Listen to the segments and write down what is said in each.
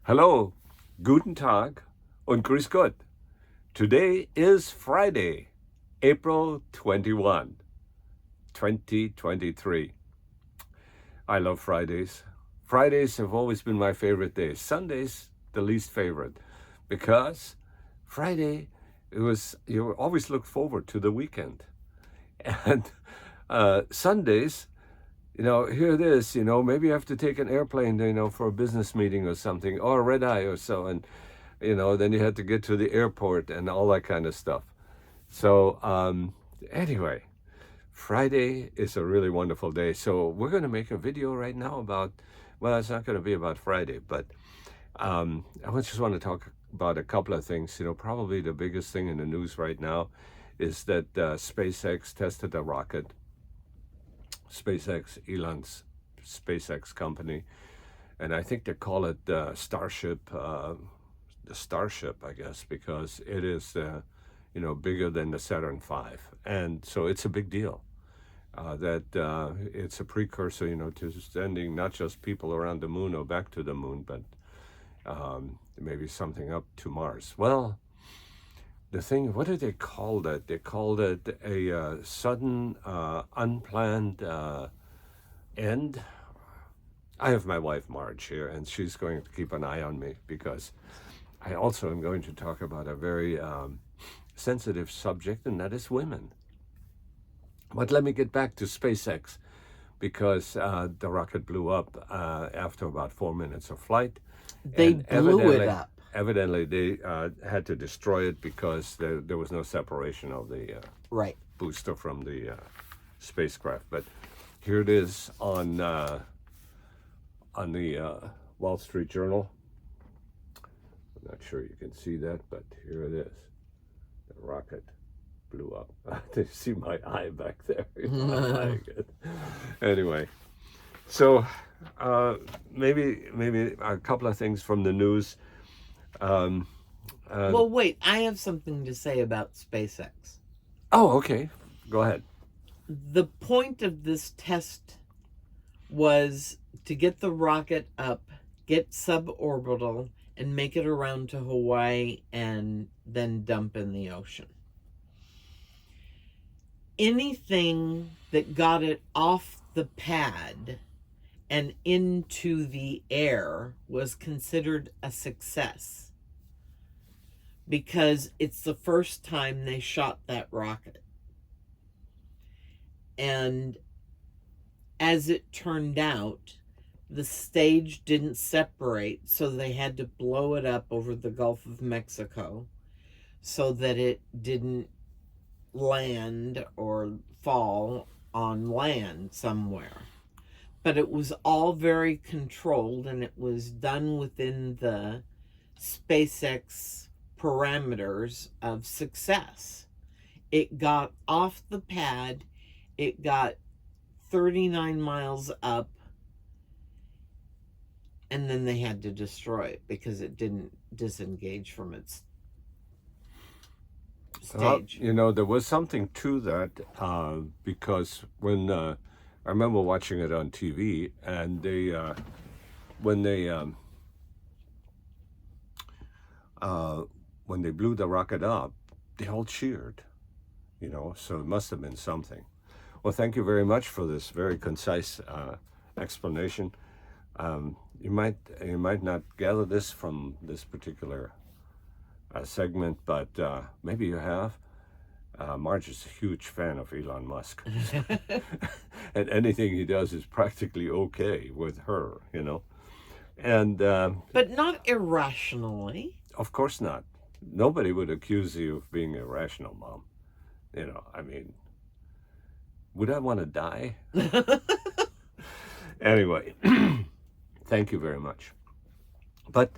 Hello, guten Tag und grüß Gott. Today is Friday, April 21, 2023. I love Fridays. Fridays have always been my favorite days. Sundays, the least favorite, because Friday, you always look forward to the weekend. And Sundays, here it is, maybe you have to take an airplane, for a business meeting or something, or a red eye or so. And, then you had to get to the airport and all that kind of stuff. So, anyway, Friday is a really wonderful day. So we're going to make a video right now about, well, it's not going to be about Friday, but I just want to talk about a couple of things. Probably the biggest thing in the news right now is that SpaceX tested a rocket. SpaceX, Elon's SpaceX company, and I think they call it Starship, the Starship, I guess, because it is, bigger than the Saturn V, and so it's a big deal. That it's a precursor, to sending not just people around the moon or back to the moon, but maybe something up to Mars. Well, the thing, what did they call that? They called it a sudden, unplanned end. I have my wife Marge here, and she's going to keep an eye on me because I also am going to talk about a very sensitive subject, and that is women. But let me get back to SpaceX, because the rocket blew up after about 4 minutes of flight. They blew it up. Evidently, they had to destroy it because there was no separation of the Right. booster from the spacecraft. But here it is on the Wall Street Journal. I'm not sure you can see that, but here it is. The rocket blew up. You see my eye back there. Anyway, so maybe a couple of things from the news. Well, wait, I have something to say about SpaceX. Oh, okay. Go ahead. The point of this test was to get the rocket up, get suborbital, and make it around to Hawaii and then dump in the ocean. Anything that got it off the pad and into the air was considered a success, because it's the first time they shot that rocket. And as it turned out, the stage didn't separate, so they had to blow it up over the Gulf of Mexico so that it didn't land or fall on land somewhere. But it was all very controlled, and it was done within the SpaceX parameters of success. It got off the pad, it got 39 miles up, and then they had to destroy it because it didn't disengage from its stage. There was something to that because when I remember watching it on TV, and when they blew the rocket up, they all cheered, so it must have been something. Well, thank you very much for this very concise explanation. You might not gather this from this particular segment, but maybe you have. Marge is a huge fan of Elon Musk, and anything he does is practically okay with her, And but not irrationally. Of course not. Nobody would accuse you of being irrational, Mom. Would I want to die? Anyway, thank you very much. But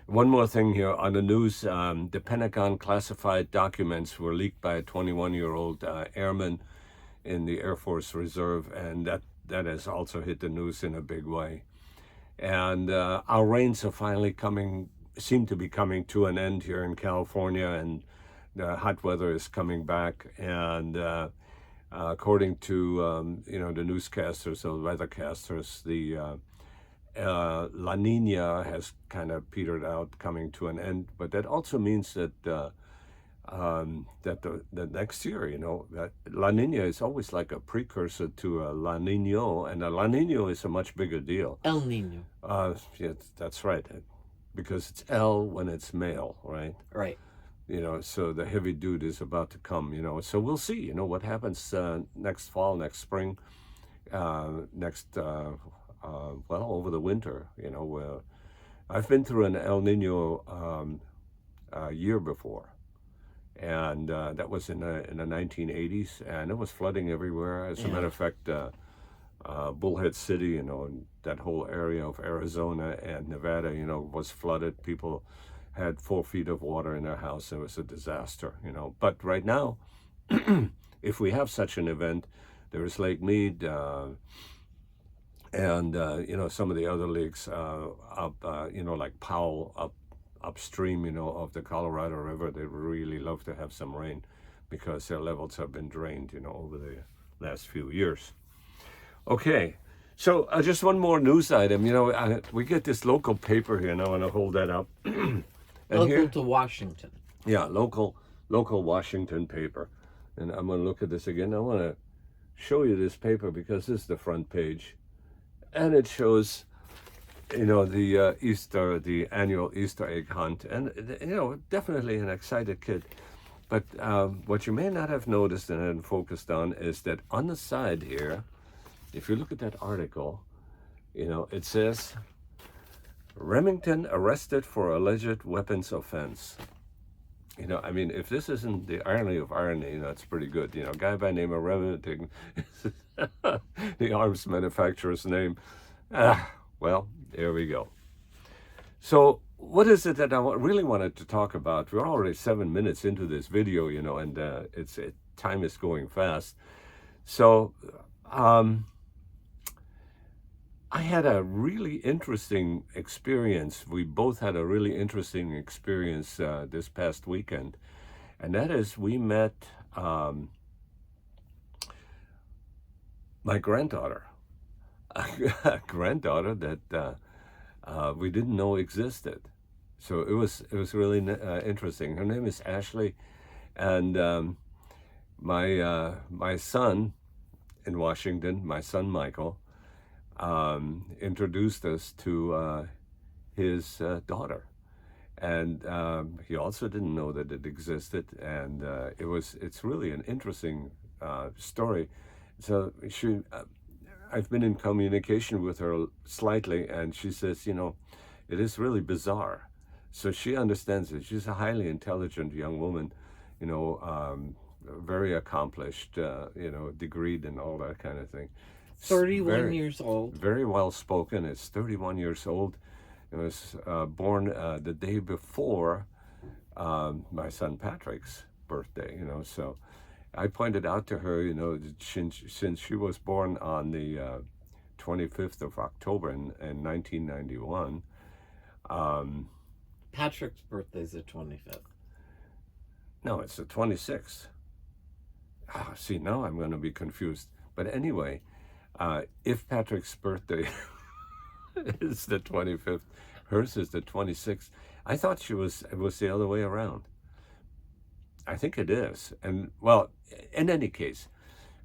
one more thing here on the news. The Pentagon classified documents were leaked by a 21-year-old airman in the Air Force Reserve, and that has also hit the news in a big way. And our rains are finally seem to be coming to an end here in California, and the hot weather is coming back. And according to the newscasters or weathercasters, the La Nina has kind of petered out, coming to an end, but that also means that that the next year, that La Nina is always like a precursor to a La Nino, and a La Nino is a much bigger deal. El Nino. Yeah, that's right, because it's L when it's male, right? Right. So the heavy dude is about to come. So we'll see. What happens next fall, next spring, over the winter. I've been through an El Nino year before. And that was in the 1980s, and it was flooding everywhere. As a matter of fact, Bullhead City, and that whole area of Arizona and Nevada, was flooded. People had 4 feet of water in their house. It was a disaster, But right now, if we have such an event, there is Lake Mead, and some of the other lakes up, like Powell upstream, of the Colorado River. They really love to have some rain because their levels have been drained, over the last few years. Okay, so just one more news item. We get this local paper here, and I want to hold that up. And local to Washington. Yeah, local Washington paper. And I'm going to look at this again. I want to show you this paper because this is the front page, and it shows the annual Easter egg hunt, and definitely an excited kid. But what you may not have noticed and hadn't focused on is that on the side here, if you look at that article, it says Remington arrested for alleged weapons offense. If this isn't the irony of irony, it's pretty good. A guy by the name of Remington, the arms manufacturer's name. Well, there we go. So what is it that I really wanted to talk about? We're already 7 minutes into this video, and time is going fast. So I had a really interesting experience. We both had a really interesting experience this past weekend, and that is we met my granddaughter. A granddaughter that we didn't know existed, so it was really interesting. Her name is Ashleigh, and my son in Washington, my son Michael, introduced us to his daughter, and he also didn't know that it existed, and it's really an interesting story. So I've been in communication with her slightly, and she says, it is really bizarre. So she understands it. She's a highly intelligent young woman, very accomplished, degreed and all that kind of thing. 31 years old. Very well spoken. It's 31 years old. It was born the day before my son Patrick's birthday, so I pointed out to her, since she was born on the 25th of October in 1991. Patrick's birthday is the 25th. No, it's the 26th. See, now I'm going to be confused. But anyway, if Patrick's birthday is the 25th, hers is the 26th. I thought it was the other way around. I think it is. And, well, in any case,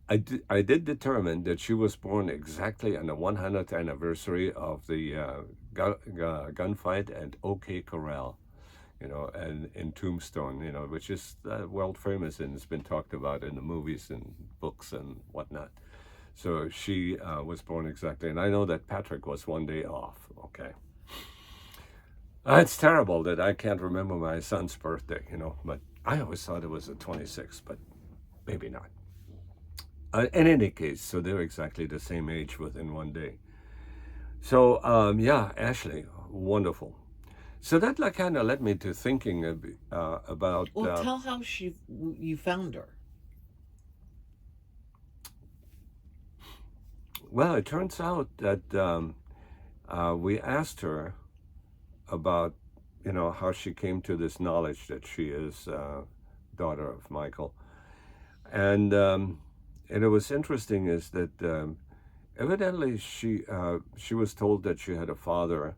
I did determine that she was born exactly on the 100th anniversary of the gunfight at OK Corral, and in Tombstone, which is world famous and has been talked about in the movies and books and whatnot. So she was born exactly. And I know that Patrick was one day off, okay? It's terrible that I can't remember my son's birthday, but I always thought it was the 26th, but maybe not. In any case, so they're exactly the same age within one day. So, Ashleigh, wonderful. So that kind of led me to thinking about... Well, tell how you found her. Well, it turns out that we asked her about, how she came to this knowledge that she is daughter of Michael. And it was interesting is that evidently she was told that she had a father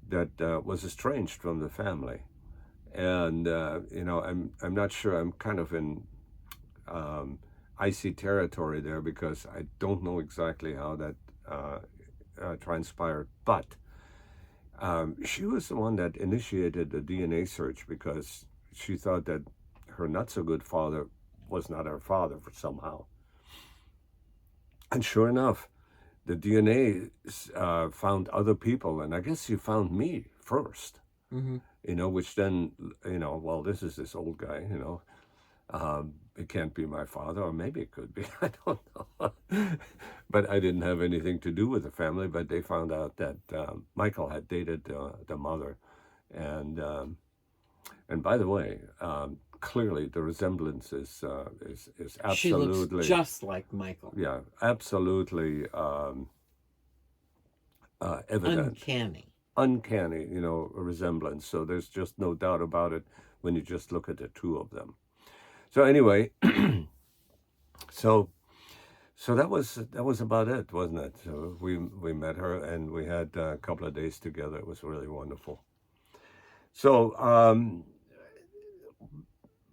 that was estranged from the family, and I'm not sure. I'm kind of in icy territory there because I don't know exactly how that uh, transpired, but she was the one that initiated the DNA search because she thought that her not so good father was not her father for somehow. And sure enough, the DNA found other people, and I guess she found me first. Mm-hmm. Which then, well, this is this old guy. It can't be my father, or maybe it could be. I don't know. But I didn't have anything to do with the family. But they found out that Michael had dated the mother, and by the way, clearly the resemblance is She looks absolutely, just like Michael. yeah, absolutely evident, Uncanny. resemblance. So there's just no doubt about it when you just look at the two of them. So anyway, so that was about it, wasn't it? So we met her and we had a couple of days together. It was really wonderful. So,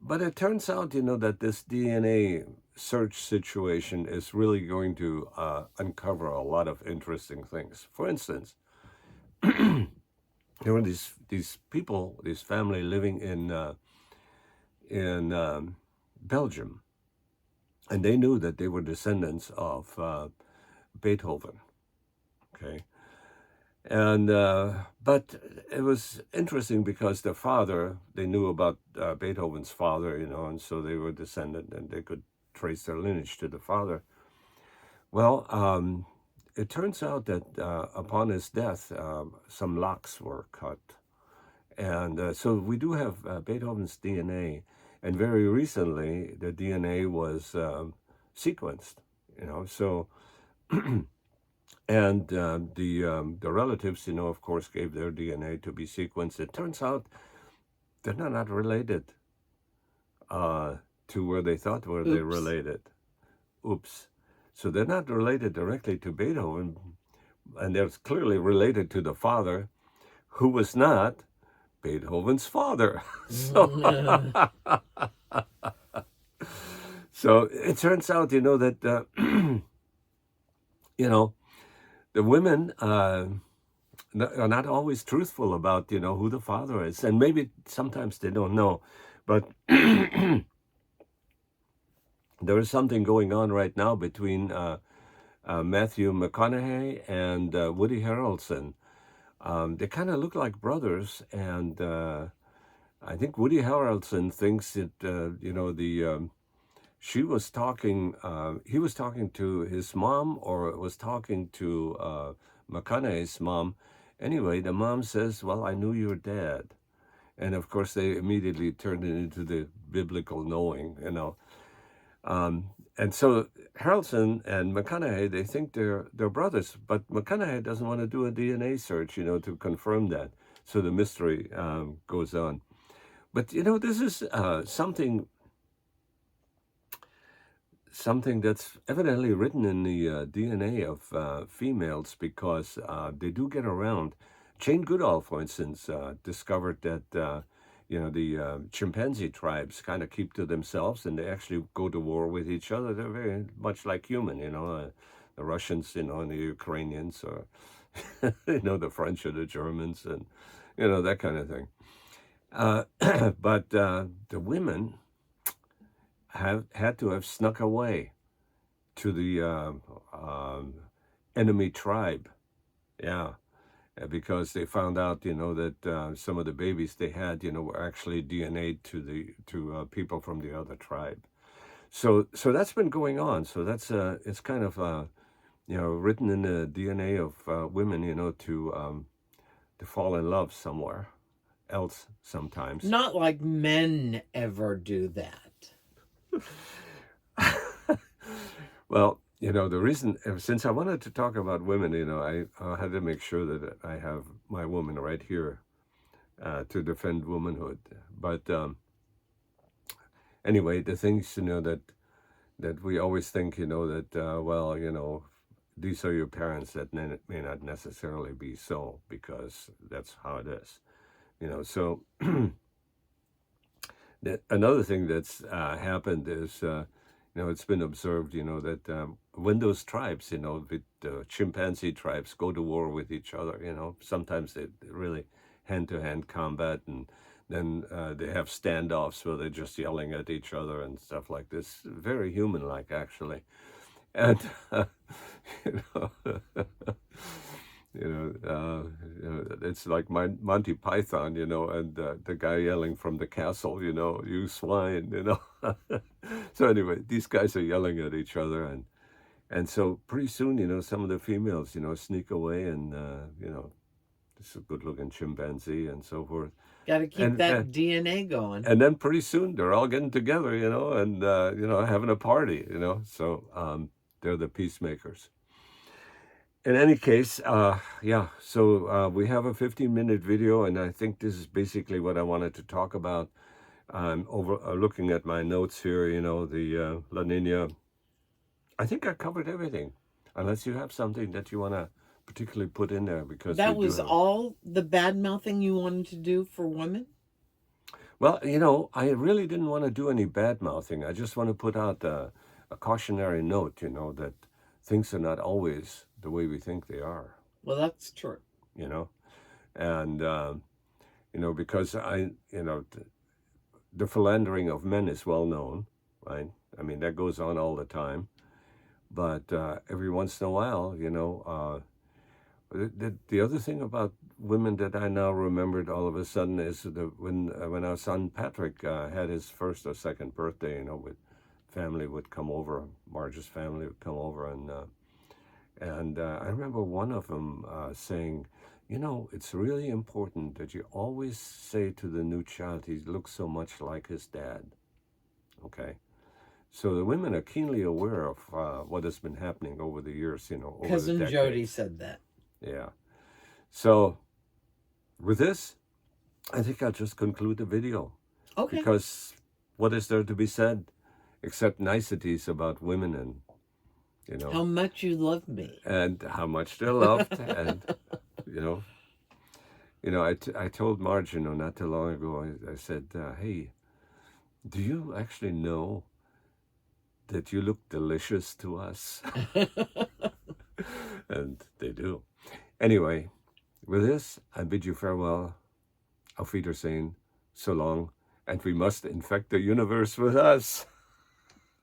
but it turns out, that this DNA search situation is really going to uncover a lot of interesting things. For instance, there were these people, this family living in Belgium, and they knew that they were descendants of Beethoven. Okay, and but it was interesting because their father, they knew about Beethoven's father, and so they were descendant, and they could trace their lineage to the father. Well, it turns out that upon his death, some locks were cut. And so we do have Beethoven's DNA. And very recently, the DNA was sequenced, so, and the relatives, of course, gave their DNA to be sequenced. It turns out they're not related to where they thought were they related. Oops. So they're not related directly to Beethoven, and they're clearly related to the father, who was not Beethoven's father. So, so it turns out, that, the women are not always truthful about, who the father is. And maybe sometimes they don't know. But there is something going on right now between Matthew McConaughey and Woody Harrelson. They kind of look like brothers, and I think Woody Harrelson thinks that he was talking to his mom, or was talking to McConaughey's mom. Anyway, the mom says, "Well, I knew your dad," and of course they immediately turned it into the biblical knowing, And so Harrelson and McConaughey, they think they're brothers, but McConaughey doesn't want to do a DNA search, to confirm that. So the mystery goes on. But this is something that's evidently written in the DNA of females, because they do get around. Jane Goodall, for instance, discovered that the chimpanzee tribes kind of keep to themselves, and they actually go to war with each other. They're very much like human, the Russians, and the Ukrainians, or the French or the Germans, and that kind of thing. But the women have had to have snuck away to the enemy tribe, yeah, because they found out, that some of the babies they had, were actually DNA to people from the other tribe. So that's been going on. So that's it's kind of written in the DNA of women, to fall in love somewhere else sometimes. Not like men ever do that. Well, the reason, since I wanted to talk about women, I had to make sure that I have my woman right here to defend womanhood. But anyway, the things, that we always think, that, well, these are your parents that may not necessarily be so, because that's how it is, So another thing that's happened is, it's been observed, that when those tribes, the chimpanzee tribes go to war with each other, sometimes they really hand-to-hand combat, and then they have standoffs where they're just yelling at each other and stuff like this. Very human-like, actually. And you know, it's like Monty Python, and the guy yelling from the castle, "You swine," So anyway, these guys are yelling at each other, and so pretty soon, some of the females, sneak away, and this is a good-looking chimpanzee and so forth, Got to keep and that DNA going. and then pretty soon they're all getting together, and having a party, So they're the peacemakers. In any case, yeah, so we have a 15-minute video, and I think this is basically what I wanted to talk about. I'm looking at my notes here, the La Nina. I think I covered everything, unless you have something that you want to particularly put in there, because That was all the bad-mouthing you wanted to do for women? Well, I really didn't want to do any bad-mouthing. I just want to put out a cautionary note, that things are not always the way we think they are, Well, that's true. And, because the philandering of men is well known, right? I mean, that goes on all the time. But every once in a while, the other thing about women that I now remembered all of a sudden is when our son Patrick had his first or second birthday, with family would come over, Marge's family would come over, and I remember one of them saying, it's really important that you always say to the new child, he looks so much like his dad. Okay. So the women are keenly aware of what has been happening over the years, over Cousin the Jody said that. Yeah. So with this, I think I'll just conclude the video. Okay. Because what is there to be said except niceties about women, and how much you love me, and how much they're loved, and I told Marge, not too long ago, I said, hey, do you actually know that you look delicious to us? And they do. Anyway, with this, I bid you farewell. Auf Wiedersehen, so long, and we must infect the universe with us.